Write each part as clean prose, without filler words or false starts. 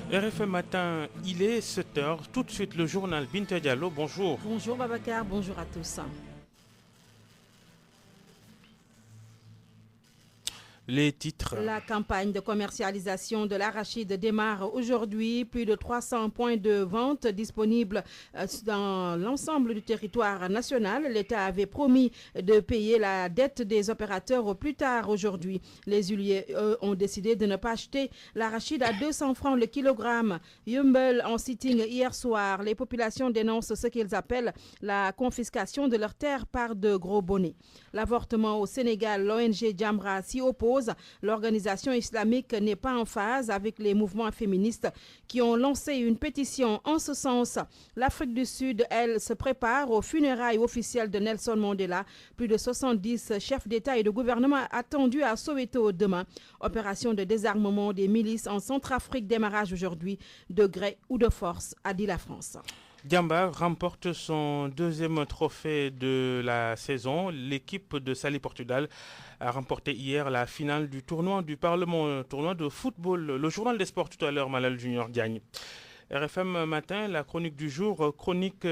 RFM Matin, il est 7 heures. Tout de suite, le journal Binta Diallo. Bonjour. Bonjour Babacar, bonjour à tous. Les titres. La campagne de commercialisation de l'arachide démarre aujourd'hui. Plus de 300 points de vente disponibles dans l'ensemble du territoire national. L'État avait promis de payer la dette des opérateurs au plus tard aujourd'hui. Les huiliers, ont décidé de ne pas acheter l'arachide à 200 francs le kilogramme. Yumbel en sitting hier soir. Les populations dénoncent ce qu'ils appellent la confiscation de leurs terres par de gros bonnets. L'avortement au Sénégal, l'ONG Jamra s'y oppose. L'organisation islamique n'est pas en phase avec les mouvements féministes qui ont lancé une pétition en ce sens. L'Afrique du Sud, elle, se prépare aux funérailles officielles de Nelson Mandela. Plus de 70 chefs d'État et de gouvernement attendus à Soweto demain. Opération de désarmement des milices en Centrafrique, démarrage aujourd'hui, de gré ou de force, a dit la France. Diamba remporte son deuxième trophée de la saison. L'équipe de Sali Portugal a remporté hier la finale du tournoi du Parlement, tournoi de football. Le journal des sports tout à l'heure, Malal Junior Diagne. RFM Matin, la chronique du jour, chronique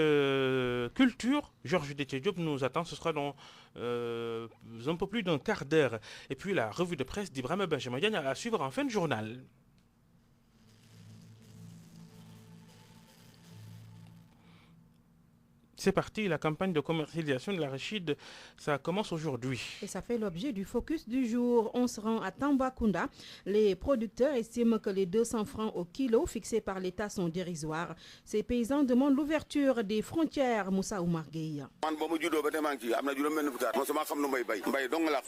culture. Georges Détié-Diop nous attend, ce sera dans un peu plus d'un quart d'heure. Et puis la revue de presse d'Ibrahim Benjamin Diagne à suivre en fin de journal. C'est parti, la campagne de commercialisation de l'arachide, ça commence aujourd'hui. Et ça fait l'objet du focus du jour. On se rend à Tambacounda. Les producteurs estiment que les 200 francs au kilo fixés par l'État sont dérisoires. Ces paysans demandent l'ouverture des frontières. Moussa Oumar Gueye.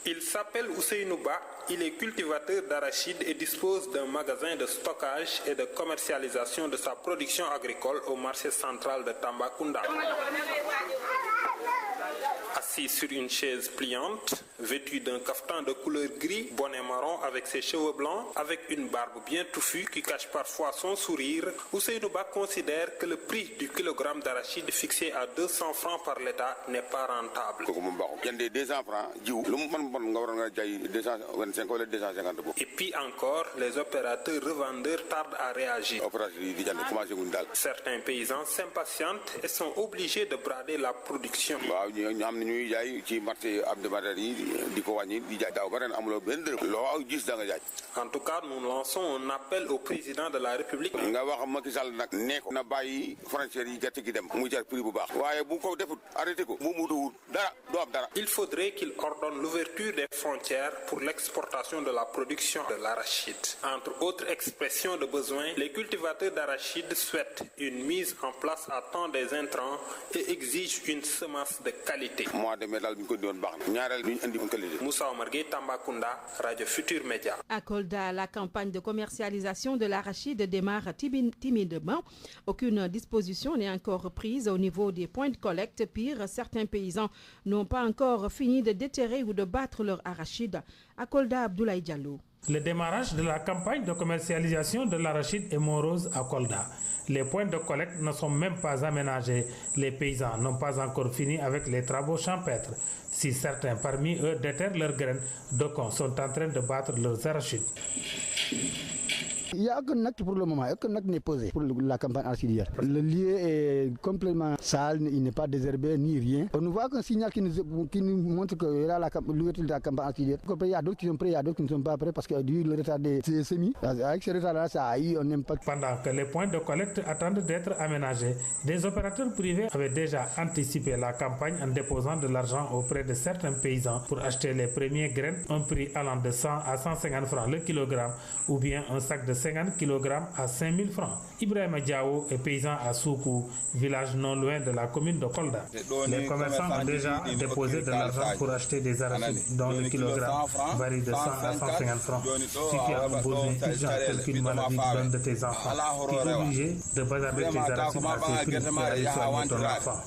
Il s'appelle Ousseinouba, il est cultivateur d'arachide et dispose d'un magasin de stockage et de commercialisation de sa production agricole au marché central de Tambacounda. Assis sur une chaise pliante, vêtu d'un caftan de couleur gris, bonnet marron avec ses cheveux blancs, avec une barbe bien touffue qui cache parfois son sourire, Ousseinouba considère que le prix du kilogramme d'arachide fixé à 200 francs par l'État n'est pas rentable. Et puis encore, les opérateurs revendeurs tardent à réagir. Certains paysans s'impatientent et sont obligés de brader la production. En tout cas, nous lançons un appel au président de la République. Il faudrait qu'il ordonne l'ouverture des frontières pour l'exportation de la production de l'arachide. Entre autres expressions de besoin, les cultivateurs d'arachide souhaitent une mise en place à temps des intrants et exigent une semence de qualité. Moussa Omargué, Tambacounda, Radio Futur Média. À Kolda, la campagne de commercialisation de l'arachide démarre timidement. Aucune disposition n'est encore prise au niveau des points de collecte. Pire, certains paysans n'ont pas encore fini de déterrer ou de battre leur arachide. À Kolda, Abdoulaye Diallo. Le démarrage de la campagne de commercialisation de l'arachide est morose à Kolda. Les points de collecte ne sont même pas aménagés. Les paysans n'ont pas encore fini avec les travaux champêtres. Si certains parmi eux déterrent leurs graines, d'autres sont en train de battre leurs arachides. Il n'y a aucun acte pour le moment, aucun acte n'est posé pour la campagne arachidière. Le lieu est complètement sale, il n'est pas désherbé ni rien. On ne voit qu'un signal qui nous montre qu'il y a l'ouverture de la campagne arachidière. Il y a d'autres qui sont prêts, il y a d'autres qui ne sont pas prêts parce que dû le retard des semis. Avec ce retard-là, ça a eu un impact. Pendant que les points de collecte attendent d'être aménagés, des opérateurs privés avaient déjà anticipé la campagne en déposant de l'argent auprès de certains paysans pour acheter les premiers graines, un prix allant de 100 à 150 francs le kilogramme ou bien un sac de 50 kg à 5000 francs. Ibrahim Diao est paysan à Soukou, village non loin de la commune de Kolda. Les commerçants ont déjà déposé de l'argent pour acheter des arachides dont le kilogramme varie de 100 à 150 francs. Si tu as un besoin urgent tel qu'une maladie donne de tes enfants, tu es obligé de bazarder tes arachides à ces prix pour aller soigner ton enfant.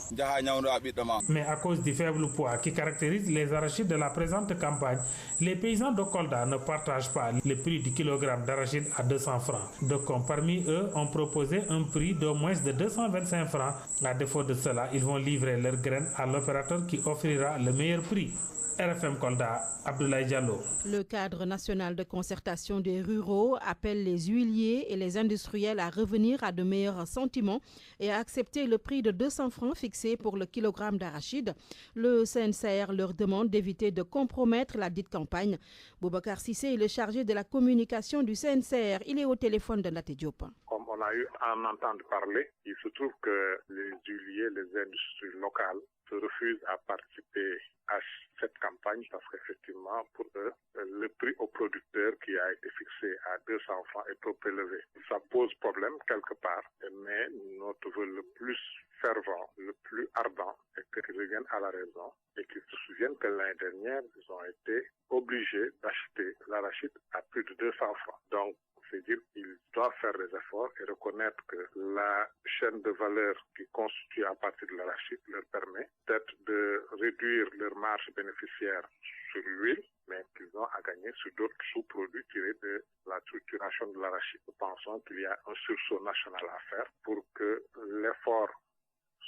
Mais à cause du faible poids qui caractérise les arachides de la présente campagne, les paysans de Kolda ne partagent pas le prix du kilogramme d'arachide à 200 200 francs. Donc, parmi eux ont proposé un prix d'au moins de 225 francs. À défaut de cela, ils vont livrer leurs graines à l'opérateur qui offrira le meilleur prix. RFM Kolda, Abdoulaye Diallo. Le cadre national de concertation des ruraux appelle les huiliers et les industriels à revenir à de meilleurs sentiments et à accepter le prix de 200 francs fixé pour le kilogramme d'arachide. Le CNCR leur demande d'éviter de compromettre la dite campagne. Boubacar Sissé est le chargé de la communication du CNCR. Il est au téléphone de Naté Diop. Comme on a eu à en entendre parler, il se trouve que les huiliers, les industries locales se refusent à participer à cette campagne parce qu'effectivement, pour eux, le prix au producteur qui a été fixé à 200 francs est trop élevé. Ça pose problème quelque part, mais notre vœu le plus fervent, le plus ardent, est qu'ils reviennent à la raison et qu'ils se souviennent que l'année dernière, ils ont été obligés d'acheter l'arachide à plus de 200 francs. Donc, c'est-à-dire qu'ils doivent faire des efforts et reconnaître que la chaîne de valeur qui constitue à partir de l'arachide leur permet peut-être de réduire leur marge bénéficiaire sur l'huile, mais qu'ils ont à gagner sur d'autres sous-produits tirés de la structuration de l'arachide. Nous pensons qu'il y a un sursaut national à faire pour que l'effort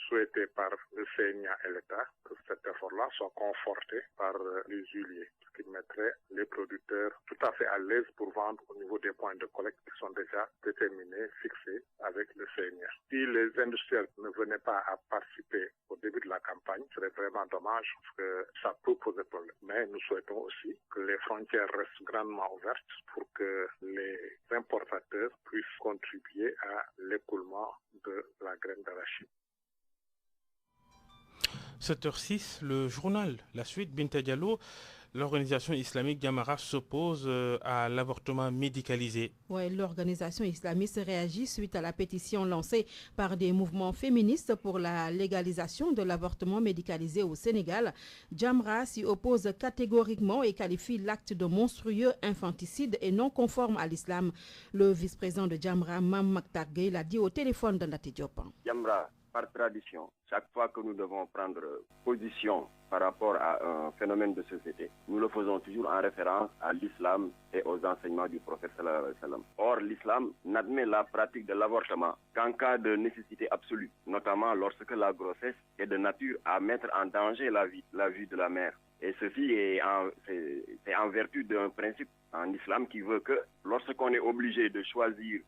souhaité par le CNIA et l'État, que cet effort-là soit conforté par les huiliers, ce qui mettrait les producteurs tout à fait à l'aise pour vendre au niveau des points de collecte qui sont déjà déterminés, fixés avec le CNIA. Si les industriels ne venaient pas à participer au début de la campagne, ce serait vraiment dommage parce que ça peut poser problème. Mais nous souhaitons aussi que les frontières restent grandement ouvertes pour que les importateurs puissent contribuer à l'écoulement de la graine d'arachide. 7h06, le journal. La suite, Binta Diallo, l'organisation islamique Jamra s'oppose à l'avortement médicalisé. Oui, l'organisation islamiste réagit suite à la pétition lancée par des mouvements féministes pour la légalisation de l'avortement médicalisé au Sénégal. Jamra s'y oppose catégoriquement et qualifie l'acte de monstrueux infanticide et non conforme à l'islam. Le vice-président de Jamra, Mam Maktar Gueye, l'a dit au téléphone de Naté Diop. Jamra, par tradition, chaque fois que nous devons prendre position par rapport à un phénomène de société, nous le faisons toujours en référence à l'islam et aux enseignements du prophète sallallahu alayhi wa sallam. Or, l'islam n'admet la pratique de l'avortement qu'en cas de nécessité absolue, notamment lorsque la grossesse est de nature à mettre en danger la vie de la mère. Et ceci est en vertu d'un principe en islam qui veut que lorsqu'on est obligé de choisir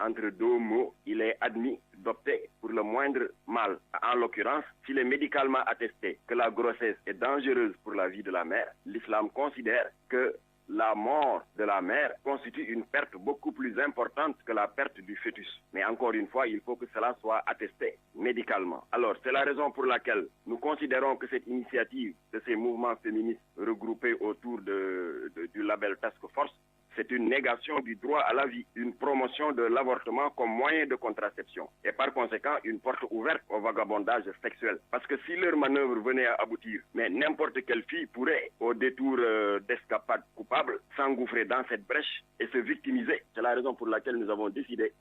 entre deux mots, il est admis d'opter pour le moindre mal. En l'occurrence, s'il est médicalement attesté que la grossesse est dangereuse pour la vie de la mère, l'islam considère que la mort de la mère constitue une perte beaucoup plus importante que la perte du fœtus. Mais encore une fois, il faut que cela soit attesté médicalement. Alors, c'est la raison pour laquelle nous considérons que cette initiative de ces mouvements féministes regroupés autour du label Task Force, c'est une négation du droit à la vie, une promotion de l'avortement comme moyen de contraception et par conséquent une porte ouverte au vagabondage sexuel. Parce que si leur manœuvre venait à aboutir, mais n'importe quelle fille pourrait, au détour d'escapades coupables, s'engouffrer dans cette brèche et se victimiser. C'est la raison pour laquelle nous avons décidé,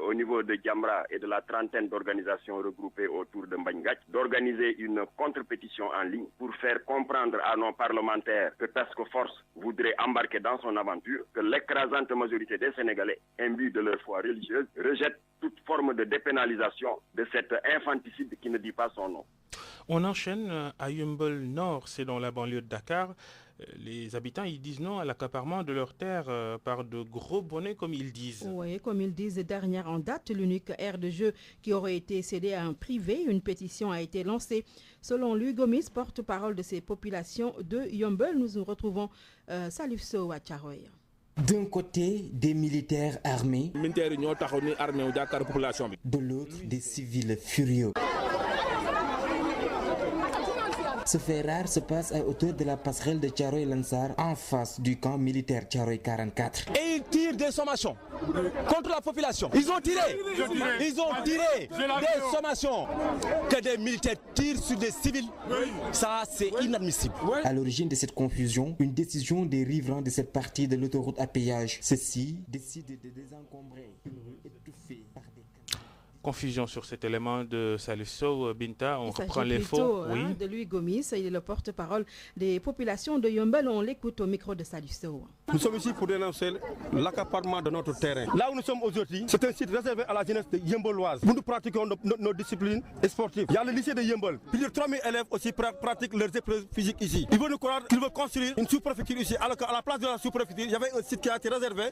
au niveau de Jamra et de la trentaine d'organisations regroupées autour de Mbagnac, d'organiser une contre-pétition en ligne pour faire comprendre à nos parlementaires que Task Force voudrait embarquer dans son aventure, que l'écrasante majorité des Sénégalais, imbus de leur foi religieuse, rejettent toute forme de dépénalisation de cet infanticide qui ne dit pas son nom. On enchaîne à Yeumbeul Nord, c'est dans la banlieue de Dakar. Les habitants, ils disent non à l'accaparement de leurs terres par de gros bonnets, comme ils disent. Oui, comme ils disent, dernière en date, l'unique aire de jeu qui aurait été cédée à un privé. Une pétition a été lancée. Selon lui, Gomis, porte-parole de ces populations de Yeumbeul, nous retrouvons Salif Sow à Tcharoy. D'un côté, des militaires armés, de l'autre, des civils furieux. Ce fait rare se passe à hauteur de la passerelle de Thiaroye Lansar, en face du camp militaire Thiaroye 44. Et ils tirent des sommations contre la population. Ils ont tiré des sommations. Que des militaires tirent sur des civils, ça c'est inadmissible. À l'origine de cette confusion, une décision des riverains de cette partie de l'autoroute à péage. Ceux-ci décident de désencombrer une rue étouffée par des... confusion sur cet élément de Salif Sow. Binta, on reprend les faux. Oui. De Louis Gomis, il est le porte-parole des populations de Yeumbeul. On l'écoute au micro de Salif Sow. Nous sommes ici pour dénoncer l'accaparement de notre terrain. Là où nous sommes aujourd'hui, c'est un site réservé à la jeunesse de Yeumbeulloise où nous pratiquons nos disciplines sportives. Il y a le lycée de Yeumbeul. Plus de 3000 élèves aussi pratiquent leurs épreuves physiques ici. Ils veulent nous croire qu'ils veulent construire une sous-préfecture ici, alors qu'à la place de la sous-préfecture, il y avait un site qui a été réservé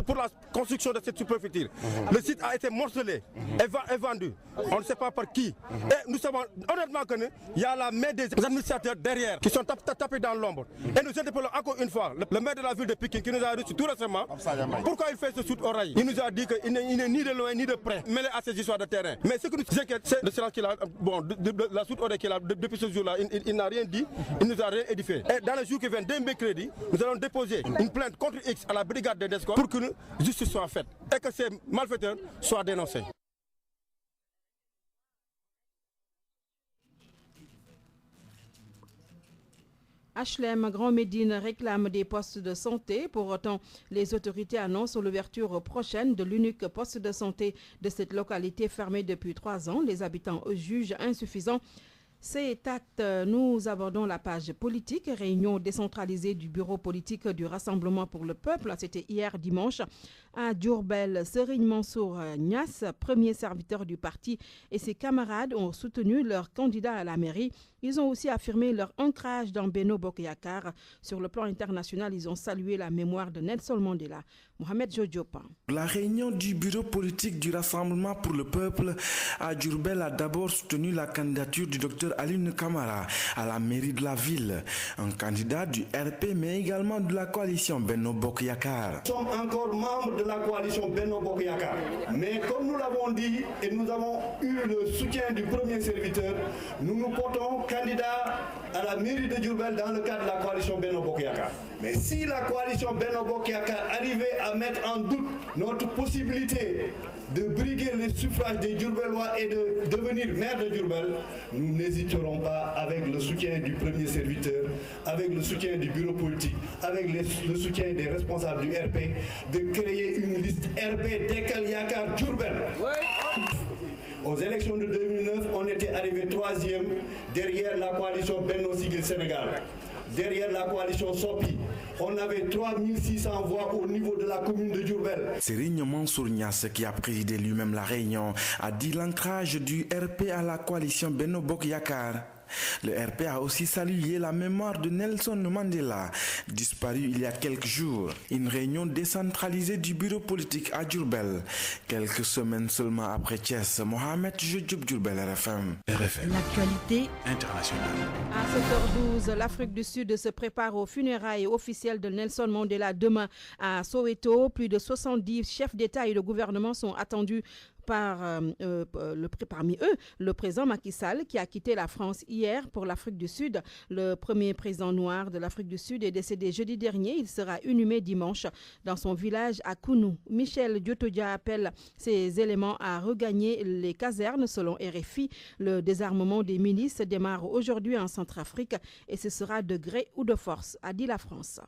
pour la construction de cette sous-préfecture. Le site a été morcelé et vendu. On ne sait pas par qui. Et nous savons honnêtement qu'il y a la main des administrateurs derrière qui sont tapés dans l'ombre. Et nous interpellons encore une fois le maire de la ville de Pékin qui nous a reçu tout récemment. Pourquoi il fait ce soute oreille? Il nous a dit qu'il n'est ni de loin ni de près mêlé à ces histoires de terrain. Mais ce que nous inquiète, c'est le silence qu'il a, de la soute oreille qu'il a depuis ce jour-là. Il n'a rien dit, il nous a rien édifié. Et dans les jours qui viennent, dès mercredi, nous allons déposer une plainte contre X à la brigade de Desco pour que justice soit faite et que ces malfaiteurs soient dénoncés. HLM Grand Médine réclame des postes de santé. Pour autant, les autorités annoncent l'ouverture prochaine de l'unique poste de santé de cette localité fermée depuis 3 ans. Les habitants jugent insuffisant cet acte. Nous abordons la page politique. Réunion décentralisée du bureau politique du Rassemblement pour le Peuple. C'était hier dimanche à Diourbel. Serigne Mansour Niass, premier serviteur du parti, et ses camarades ont soutenu leur candidat à la mairie. Ils ont aussi affirmé leur ancrage dans Benno Bokk Yakaar. Sur le plan international, ils ont salué la mémoire de Nelson Mandela. Mohamed Jodiopa. La réunion du bureau politique du Rassemblement pour le Peuple à Diourbel a d'abord soutenu la candidature du Dr Alioune Camara à la mairie de la ville, un candidat du RP mais également de la coalition Benno Bokk Yakaar. Nous sommes encore membres de la coalition Benno Bokk Yakaar, mais comme nous l'avons dit et nous avons eu le soutien du premier serviteur, nous nous portons candidats à la mairie de Diourbel dans le cadre de la coalition Benno Bokk Yakaar. Mais si la coalition Benno Bokk Yakaar arrivait à mettre en doute notre possibilité de briguer les suffrages des Diourbellois et de devenir maire de Diourbel, nous n'hésiterons pas, avec le soutien du premier serviteur, avec le soutien du bureau politique, avec le soutien des responsables du RP, de créer une liste RP Dekkal Yakaar Diourbel. Aux élections de 2009, on était arrivé 3e derrière la coalition Benno Siggil Sénégal, derrière la coalition Sopi. On avait 3600 voix au niveau de la commune de Diourbel. Serigne Mansour Niass, qui a présidé lui-même la réunion, a dit l'ancrage du RP à la coalition Benno Bokk Yakaar. Le RP a aussi salué la mémoire de Nelson Mandela, disparu il y a quelques jours. Une réunion décentralisée du bureau politique à Diourbel, quelques semaines seulement après Thiès. Mohamed Jodiopa, Diourbel, RFM. L'actualité internationale. À 7h12, l'Afrique du Sud se prépare aux funérailles officielles de Nelson Mandela demain à Soweto. Plus de 70 chefs d'État et de gouvernement sont attendus. Parmi eux, le président Macky Sall, qui a quitté la France hier pour l'Afrique du Sud. Le premier président noir de l'Afrique du Sud est décédé jeudi dernier. Il sera inhumé dimanche dans son village à Kounou. Michel Diotodia appelle ces éléments à regagner les casernes. Selon RFI, le désarmement des milices démarre aujourd'hui en Centrafrique et ce sera de gré ou de force, a dit la France.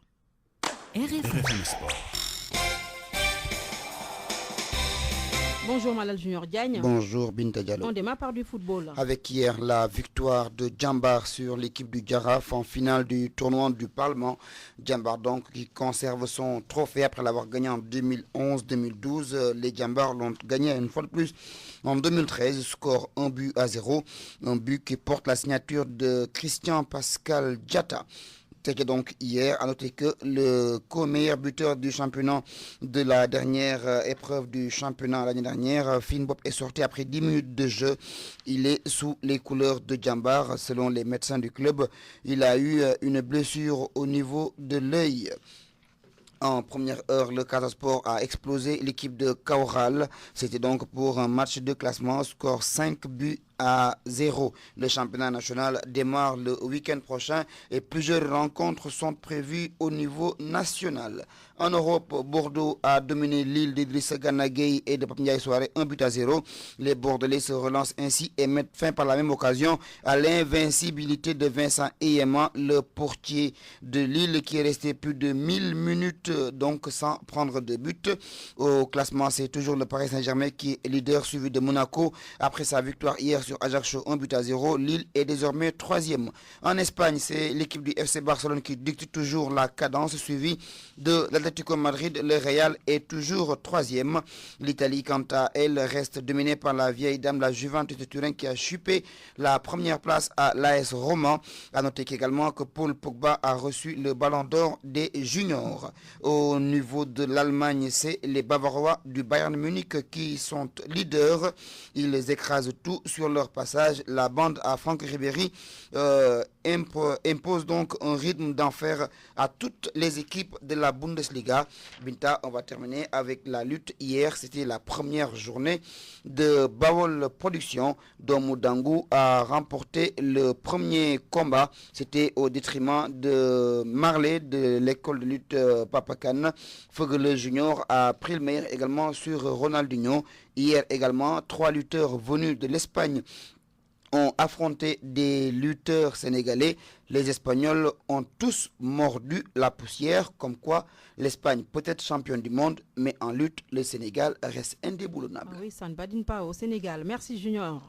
RFI Sport. Bonjour Malal Junior Diagne. Bonjour Binta Diallo. On démarre par du football. Avec hier la victoire de Djambar sur l'équipe du Jaraaf en finale du tournoi du Parlement. Djambar donc qui conserve son trophée après l'avoir gagné en 2011-2012. Les Djambar l'ont gagné une fois de plus en 2013. Score 1-0. Un but qui porte la signature de Christian Pascal Diatta. C'était donc hier. À noter que le co-meilleur buteur du championnat de la dernière épreuve du championnat l'année dernière, Finn Bob, est sorti après 10 minutes de jeu. Il est sous les couleurs de Djambar. Selon les médecins du club, il a eu une blessure au niveau de l'œil. En première heure, le Casa Sport a explosé l'équipe de Kaoral. C'était donc pour un match de classement, score 5-1 1-0. Le championnat national démarre le week-end prochain et plusieurs rencontres sont prévues au niveau national. En Europe, Bordeaux a dominé Lille d'Idrissa Gana Gueye et de Pape Ndiaye Souaré 1-0. Les Bordelais se relancent ainsi et mettent fin par la même occasion à l'invincibilité de Vincent Eyema, le portier de Lille qui est resté plus de 1000 minutes donc sans prendre de but. Au classement, c'est toujours le Paris Saint-Germain qui est leader, suivi de Monaco. Après sa victoire hier sur Ajaccio 1-0, Lille est désormais 3e. En Espagne, c'est l'équipe du FC Barcelone qui dicte toujours la cadence, suivie de l'Atlético Madrid. Le Real est toujours 3e. L'Italie, quant à elle, reste dominée par la vieille dame, la Juventus de Turin, qui a chupé la première place à l'AS Roma. À noter également que Paul Pogba a reçu le ballon d'or des juniors. Au niveau de l'Allemagne, c'est les Bavarois du Bayern Munich qui sont leaders. Ils écrasent tout sur leur passage. La bande à Franck Ribéry impose donc un rythme d'enfer à toutes les équipes de la Bundesliga. Binta, on va terminer avec la lutte. Hier, c'était la première journée de Bawol Production. Domou Dangou a remporté le premier combat. C'était au détriment de Marley de l'école de lutte Papakan. Fogele Junior a pris le meilleur également sur Ronaldinho. Hier également, 3 lutteurs venus de l'Espagne ont affronté des lutteurs sénégalais. Les Espagnols ont tous mordu la poussière, comme quoi l'Espagne peut être championne du monde, mais en lutte, le Sénégal reste indéboulonnable. Oui, ça ne badine pas au Sénégal. Merci Junior.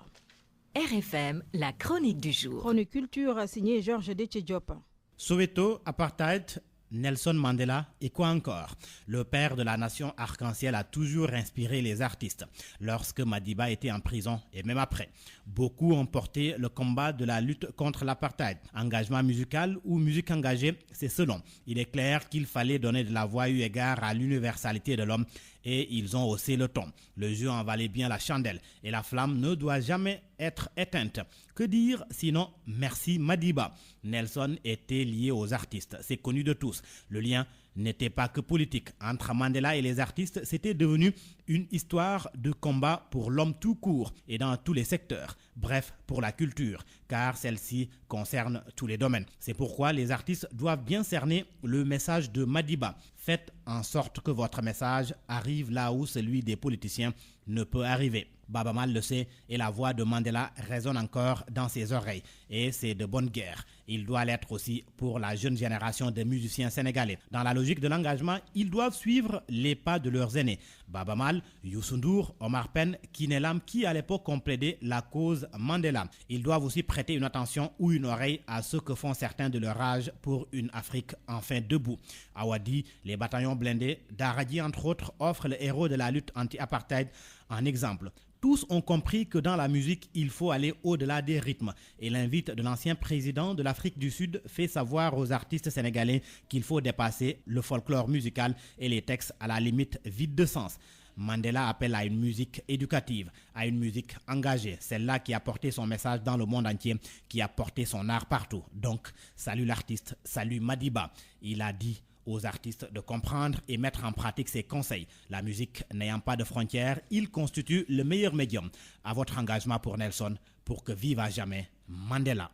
RFM, la chronique du jour. Chronique culture signée Georges Détché-Diop. Soweto, apartheid, Nelson Mandela et quoi encore? Le père de la nation arc-en-ciel a toujours inspiré les artistes. Lorsque Madiba était en prison et même après, beaucoup ont porté le combat de la lutte contre l'apartheid. Engagement musical ou musique engagée, c'est selon. Il est clair qu'il fallait donner de la voix eu égard à l'universalité de l'homme et ils ont haussé le ton. Le jeu en valait bien la chandelle et la flamme ne doit jamais être éteinte. Que dire sinon merci Madiba? Nelson était lié aux artistes, c'est connu de tous. Le lien n'était pas que politique. Entre Mandela et les artistes, c'était devenu une histoire de combat pour l'homme tout court et dans tous les secteurs. Bref, pour la culture, car celle-ci concerne tous les domaines. C'est pourquoi les artistes doivent bien cerner le message de Madiba. Faites en sorte que votre message arrive là où celui des politiciens ne peut arriver. Baba Mal le sait et la voix de Mandela résonne encore dans ses oreilles. Et c'est de bonne guerre. Il doit l'être aussi pour la jeune génération de musiciens sénégalais. Dans la logique de l'engagement, ils doivent suivre les pas de leurs aînés. Baba Mal, Youssou N'Dour, Omar Pène, Kiné Lam, qui à l'époque ont plaidé la cause Mandela. Ils doivent aussi prêter une attention ou une oreille à ce que font certains de leur âge pour une Afrique enfin debout. Awadi, les bataillons blindés, Daradi entre autres, offrent le héros de la lutte anti-apartheid en exemple. Tous ont compris que dans la musique, il faut aller au-delà des rythmes. Et l'invite de l'ancien président de l'Afrique du Sud fait savoir aux artistes sénégalais qu'il faut dépasser le folklore musical et les textes à la limite vides de sens. Mandela appelle à une musique éducative, à une musique engagée, celle-là qui a porté son message dans le monde entier, qui a porté son art partout. Donc, salut l'artiste, salut Madiba. Il a dit aux artistes de comprendre et mettre en pratique ses conseils. La musique n'ayant pas de frontières, il constitue le meilleur médium. À votre engagement pour Nelson, pour que vive à jamais Mandela.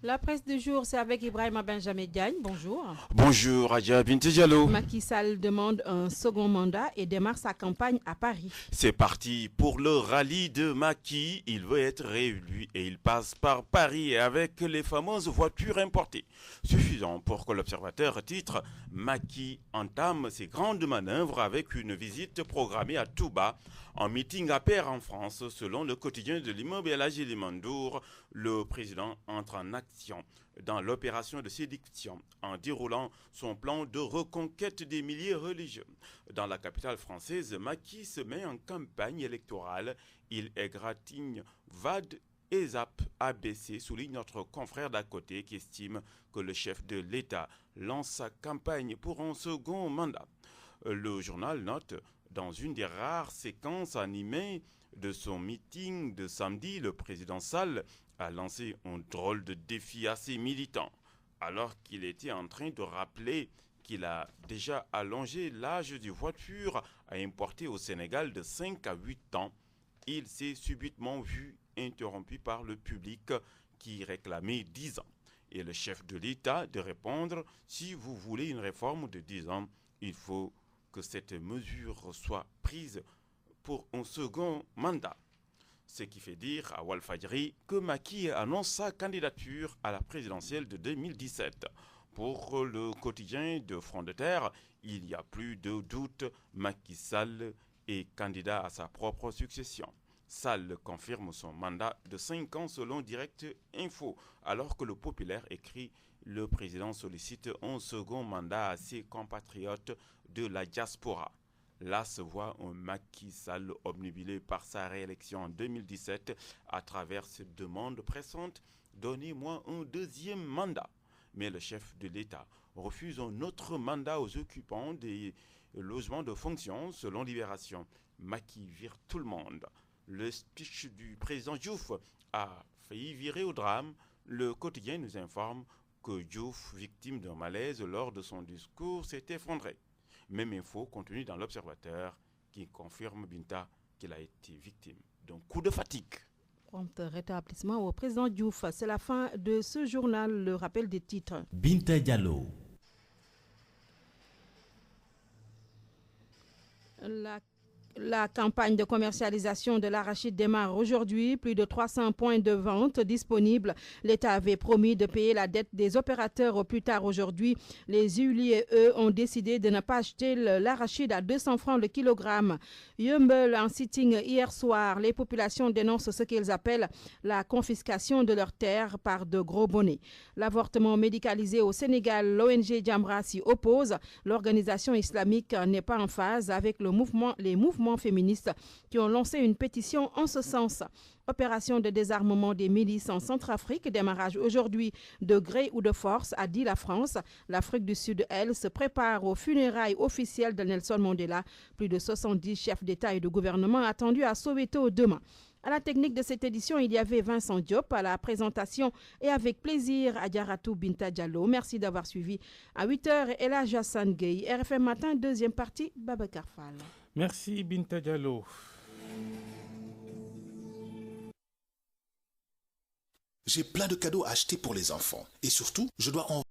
La presse du jour, c'est avec Ibrahima Benjamin Diagne. Bonjour. Bonjour, Adja Binti Diallo. Macky Sall demande un second mandat et démarre sa campagne à Paris. C'est parti pour le rallye de Macky. Il veut être réélu et il passe par Paris avec les fameuses voitures importées. Suffisant pour que l'observateur titre « Macky entame ses grandes manœuvres avec une visite programmée à Touba ». En meeting à pair en France, selon le quotidien de l'immobilier Agili Mandour, le président entre en action dans l'opération de séduction en déroulant son plan de reconquête des milliers religieux. Dans la capitale française, Macky se met en campagne électorale. Il égratigne VAD et ZAP ABC, souligne notre confrère d'à côté qui estime que le chef de l'État lance sa campagne pour un second mandat. Le journal note: dans une des rares séquences animées de son meeting de samedi, le président Sall a lancé un drôle de défi à ses militants. Alors qu'il était en train de rappeler qu'il a déjà allongé l'âge des voitures à importer au Sénégal de 5 à 8 ans, il s'est subitement vu interrompu par le public qui réclamait 10 ans. Et le chef de l'État de répondre, si vous voulez une réforme de 10 ans, il faut que cette mesure soit prise pour un second mandat. Ce qui fait dire à Walfadjri que Macky annonce sa candidature à la présidentielle de 2017. Pour le quotidien de Front de Terre, il n'y a plus de doute, Macky Sall est candidat à sa propre succession. Sall confirme son mandat de 5 ans selon Direct Info, alors que le Populaire écrit « Le président sollicite un second mandat à ses compatriotes de la diaspora ». Là se voit un Macky Sall obnubilé par sa réélection en 2017 à travers cette demande pressante « Donnez-moi un deuxième mandat ». Mais le chef de l'État refuse un autre mandat aux occupants des logements de fonction selon Libération. Macky vire tout le monde. Le speech du président Diouf a failli virer au drame. Le quotidien nous informe que Diouf, victime d'un malaise lors de son discours, s'est effondré. Même info contenue dans l'Observateur qui confirme Binta qu'il a été victime d'un coup de fatigue. Prompt rétablissement au président Diouf. C'est la fin de ce journal. Le rappel des titres. Binta Diallo. La campagne de commercialisation de l'arachide démarre aujourd'hui. Plus de 300 points de vente disponibles. L'État avait promis de payer la dette des opérateurs au plus tard aujourd'hui. Les huiliers, eux, ont décidé de ne pas acheter l'arachide à 200 francs le kilogramme. Yeumbeul en sitting hier soir. Les populations dénoncent ce qu'ils appellent la confiscation de leurs terres par de gros bonnets. L'avortement médicalisé au Sénégal, l'ONG Jamra s'y oppose. L'organisation islamique n'est pas en phase avec les mouvements féministes qui ont lancé une pétition en ce sens. Opération de désarmement des milices en Centrafrique, démarrage aujourd'hui de gré ou de force, a dit la France. L'Afrique du Sud, elle, se prépare aux funérailles officielles de Nelson Mandela. Plus de 70 chefs d'État et de gouvernement attendus à Soweto demain. À la technique de cette édition, il y avait Vincent Diop à la présentation et avec plaisir Adjaratou Binta Diallo. Merci d'avoir suivi. À 8h, Elhadji Hassan Gueye, RFM Matin, deuxième partie, Babacar Fall. Merci Binta Diallo. J'ai plein de cadeaux à acheter pour les enfants. Et surtout, je dois en